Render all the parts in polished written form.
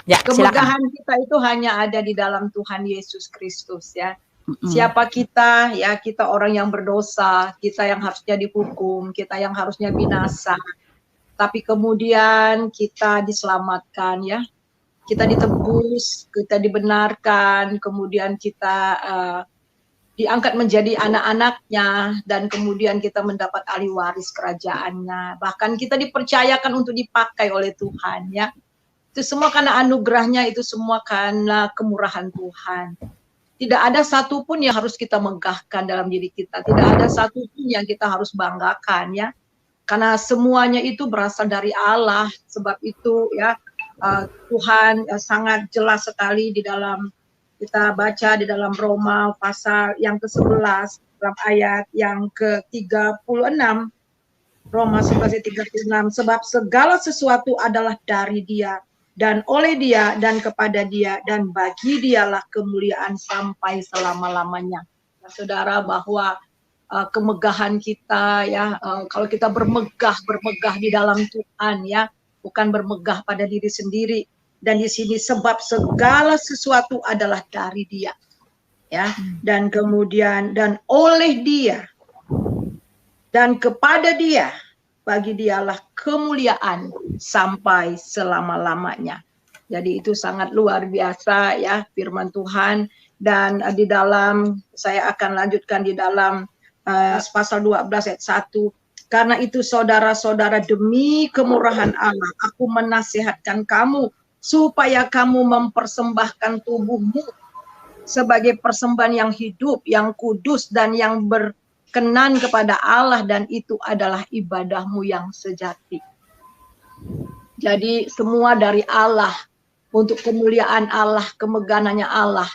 Ya, Kemegahan kita itu hanya ada di dalam Tuhan Yesus Kristus ya. Siapa kita? Ya, kita orang yang berdosa, kita yang harusnya dihukum, kita yang harusnya binasa. Tapi kemudian kita diselamatkan ya. Kita ditebus, kita dibenarkan, kemudian kita diangkat menjadi anak-anaknya, dan kemudian kita mendapat ahli waris kerajaannya. Bahkan kita dipercayakan untuk dipakai oleh Tuhan ya. Itu semua karena anugerahnya, itu semua karena kemurahan Tuhan. Tidak ada satupun yang harus kita megahkan dalam diri kita. Tidak ada satupun yang kita harus banggakan ya. Karena semuanya itu berasal dari Allah. Sebab itu ya Tuhan sangat jelas sekali di dalam, kita baca di dalam Roma pasal yang ke-11 dalam ayat yang ke-36. Roma 11:36, sebab segala sesuatu adalah dari Dia dan oleh Dia dan kepada Dia, dan bagi Dialah kemuliaan sampai selama-lamanya. Nah, saudara, bahwa kemegahan kita ya, kalau kita bermegah di dalam Tuhan ya, bukan bermegah pada diri sendiri. Dan di sini sebab segala sesuatu adalah dari Dia ya, dan kemudian dan oleh Dia dan kepada Dia, bagi Dialah kemuliaan sampai selama-lamanya. Jadi itu sangat luar biasa ya firman Tuhan. Dan di dalam, saya akan lanjutkan di dalam pasal 12 ayat 1. Karena itu saudara-saudara, demi kemurahan Allah, aku menasihatkan kamu supaya kamu mempersembahkan tubuhmu sebagai persembahan yang hidup, yang kudus, dan yang berkenan kepada Allah, dan itu adalah ibadahmu yang sejati. Jadi semua dari Allah, untuk kemuliaan Allah, kemegahannya Allah.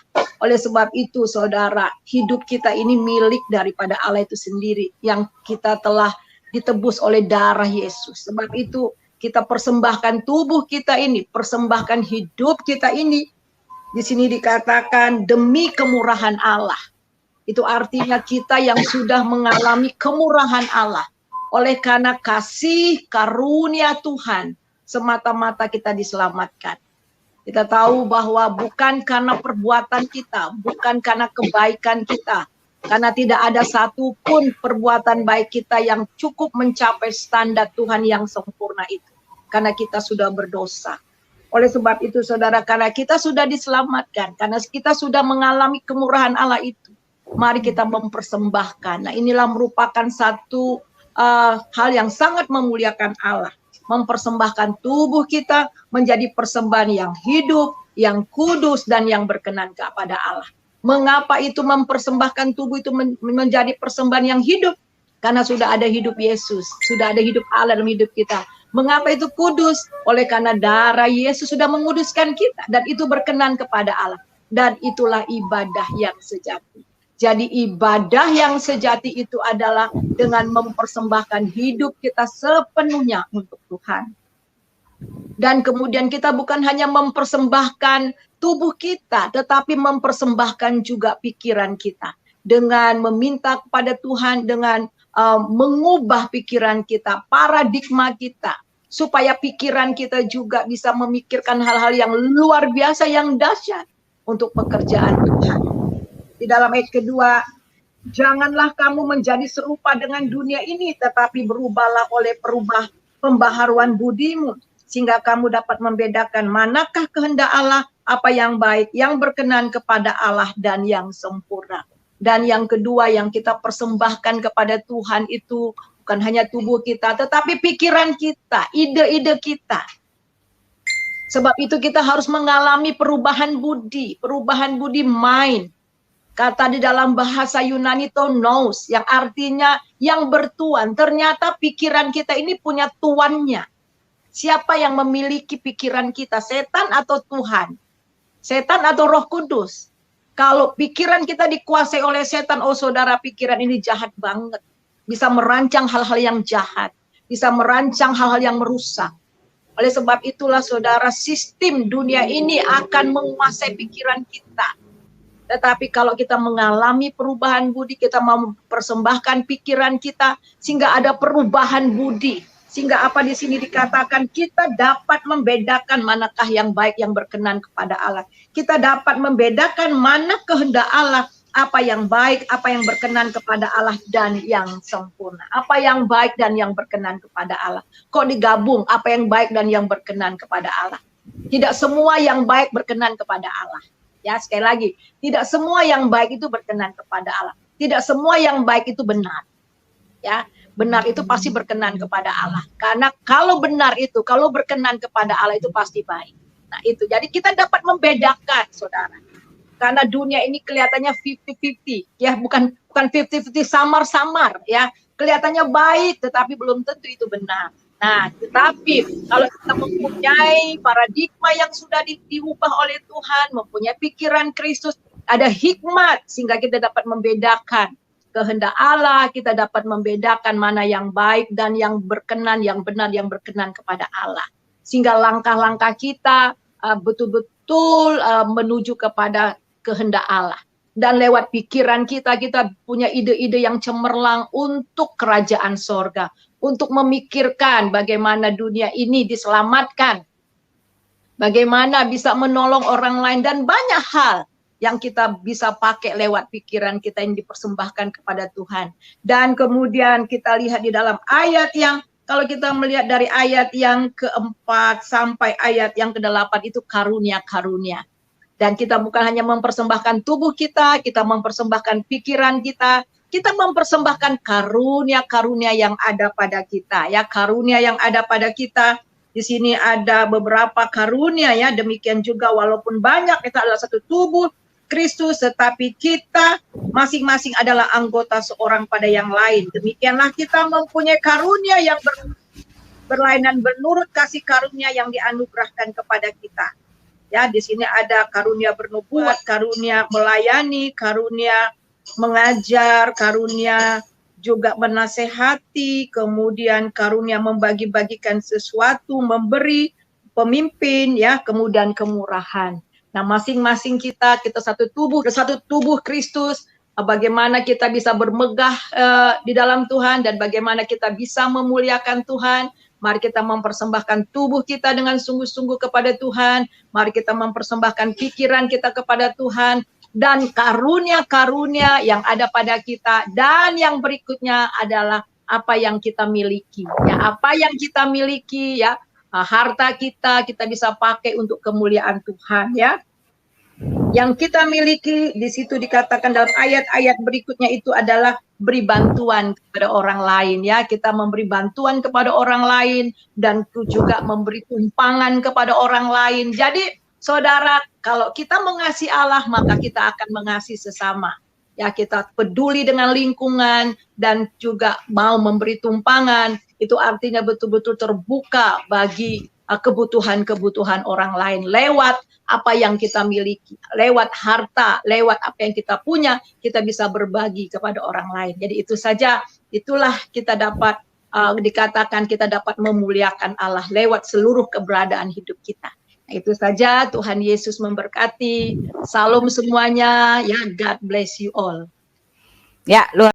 Oleh sebab itu saudara, hidup kita ini milik daripada Allah itu sendiri, yang kita telah ditebus oleh darah Yesus. Sebab itu kita persembahkan tubuh kita ini, persembahkan hidup kita ini. Di sini dikatakan demi kemurahan Allah. Itu artinya kita yang sudah mengalami kemurahan Allah. Oleh karena kasih karunia Tuhan, semata-mata kita diselamatkan. Kita tahu bahwa bukan karena perbuatan kita, bukan karena kebaikan kita. Karena tidak ada satupun perbuatan baik kita yang cukup mencapai standar Tuhan yang sempurna itu. Karena kita sudah berdosa. Oleh sebab itu saudara, karena kita sudah diselamatkan, karena kita sudah mengalami kemurahan Allah itu, mari kita mempersembahkan. Nah, inilah merupakan satu hal yang sangat memuliakan Allah. Mempersembahkan tubuh kita menjadi persembahan yang hidup, yang kudus, dan yang berkenan kepada Allah. Mengapa itu mempersembahkan tubuh itu menjadi persembahan yang hidup? Karena sudah ada hidup Yesus, sudah ada hidup Allah dalam hidup kita. Mengapa itu kudus? Oleh karena darah Yesus sudah menguduskan kita, dan itu berkenan kepada Allah. Dan itulah ibadah yang sejati. Jadi ibadah yang sejati itu adalah dengan mempersembahkan hidup kita sepenuhnya untuk Tuhan. Dan kemudian kita bukan hanya mempersembahkan tubuh kita, tetapi mempersembahkan juga pikiran kita. Dengan meminta kepada Tuhan, dengan mengubah pikiran kita, paradigma kita. Supaya pikiran kita juga bisa memikirkan hal-hal yang luar biasa, yang dahsyat untuk pekerjaan Tuhan. Di dalam ayat kedua, janganlah kamu menjadi serupa dengan dunia ini, tetapi berubahlah oleh pembaharuan budimu, sehingga kamu dapat membedakan manakah kehendak Allah, apa yang baik, yang berkenan kepada Allah, dan yang sempurna. Dan yang kedua yang kita persembahkan kepada Tuhan itu bukan hanya tubuh kita, tetapi pikiran kita, ide-ide kita. Sebab itu kita harus mengalami perubahan budi mind. Kata di dalam bahasa Yunani tonos, yang artinya yang bertuan. Ternyata pikiran kita ini punya tuannya. Siapa yang memiliki pikiran kita? Setan atau Tuhan? Setan atau Roh Kudus? Kalau pikiran kita dikuasai oleh setan, oh saudara, pikiran ini jahat banget. Bisa merancang hal-hal yang jahat. Bisa merancang hal-hal yang merusak. Oleh sebab itulah saudara, sistem dunia ini akan menguasai pikiran kita. Tetapi kalau kita mengalami perubahan budi, kita mempersembahkan pikiran kita, sehingga ada perubahan budi. Sehingga apa di sini dikatakan kita dapat membedakan manakah yang baik yang berkenan kepada Allah. Kita dapat membedakan mana kehendak Allah, apa yang baik, apa yang berkenan kepada Allah dan yang sempurna. Apa yang baik dan yang berkenan kepada Allah. Kok digabung apa yang baik dan yang berkenan kepada Allah? Tidak semua yang baik berkenan kepada Allah. Ya, sekali lagi, tidak semua yang baik itu berkenan kepada Allah. Tidak semua yang baik itu benar. Ya, benar itu pasti berkenan kepada Allah. Karena kalau benar itu, kalau berkenan kepada Allah itu pasti baik. Nah, itu. Jadi kita dapat membedakan, Saudara. Karena dunia ini kelihatannya 50-50, ya, bukan 50-50 samar-samar, ya. Kelihatannya baik tetapi belum tentu itu benar. Nah, tetapi kalau kita mempunyai paradigma yang sudah diubah oleh Tuhan, mempunyai pikiran Kristus, ada hikmat sehingga kita dapat membedakan kehendak Allah, kita dapat membedakan mana yang baik dan yang berkenan, yang benar, yang berkenan kepada Allah. Sehingga langkah-langkah kita betul-betul menuju kepada kehendak Allah. Dan lewat pikiran kita punya ide-ide yang cemerlang untuk kerajaan sorga. Untuk memikirkan bagaimana dunia ini diselamatkan. Bagaimana bisa menolong orang lain dan banyak hal yang kita bisa pakai lewat pikiran kita yang dipersembahkan kepada Tuhan. Dan kemudian kita lihat di dalam ayat yang, kalau kita melihat dari ayat yang keempat sampai ayat yang ke-8 itu karunia-karunia. Dan kita bukan hanya mempersembahkan tubuh kita mempersembahkan pikiran kita mempersembahkan karunia-karunia yang ada pada kita. Ya, karunia yang ada pada kita. Di sini ada beberapa karunia, ya, demikian juga walaupun banyak kita adalah satu tubuh Kristus, tetapi kita masing-masing adalah anggota seorang pada yang lain. Demikianlah kita mempunyai karunia yang berlainan menurut kasih karunia yang dianugerahkan kepada kita. Ya, di sini ada karunia bernubuat, karunia melayani, karunia mengajar, karunia juga menasehati, kemudian karunia membagi-bagikan sesuatu, memberi, pemimpin, ya, kemudian kemurahan. Nah, masing-masing kita satu tubuh Kristus. Bagaimana kita bisa bermegah di dalam Tuhan dan bagaimana kita bisa memuliakan Tuhan. Mari kita mempersembahkan tubuh kita dengan sungguh-sungguh kepada Tuhan. Mari kita mempersembahkan pikiran kita kepada Tuhan. Dan karunia-karunia yang ada pada kita. Dan yang berikutnya adalah apa yang kita miliki. Ya, apa yang kita miliki, ya. Harta kita bisa pakai untuk kemuliaan Tuhan, ya. Yang kita miliki di situ dikatakan dalam ayat-ayat berikutnya itu adalah beri bantuan kepada orang lain, ya. Kita memberi bantuan kepada orang lain dan juga memberi tumpangan kepada orang lain. Jadi, Saudara, kalau kita mengasihi Allah, maka kita akan mengasihi sesama. Ya, kita peduli dengan lingkungan dan juga mau memberi tumpangan. Itu artinya betul-betul terbuka bagi kebutuhan-kebutuhan orang lain lewat apa yang kita miliki, lewat harta, lewat apa yang kita punya, kita bisa berbagi kepada orang lain. Jadi itu saja, itulah kita dapat dikatakan kita dapat memuliakan Allah lewat seluruh keberadaan hidup kita. Nah, itu saja, Tuhan Yesus memberkati. Salam semuanya, ya, God bless you all. Ya, luar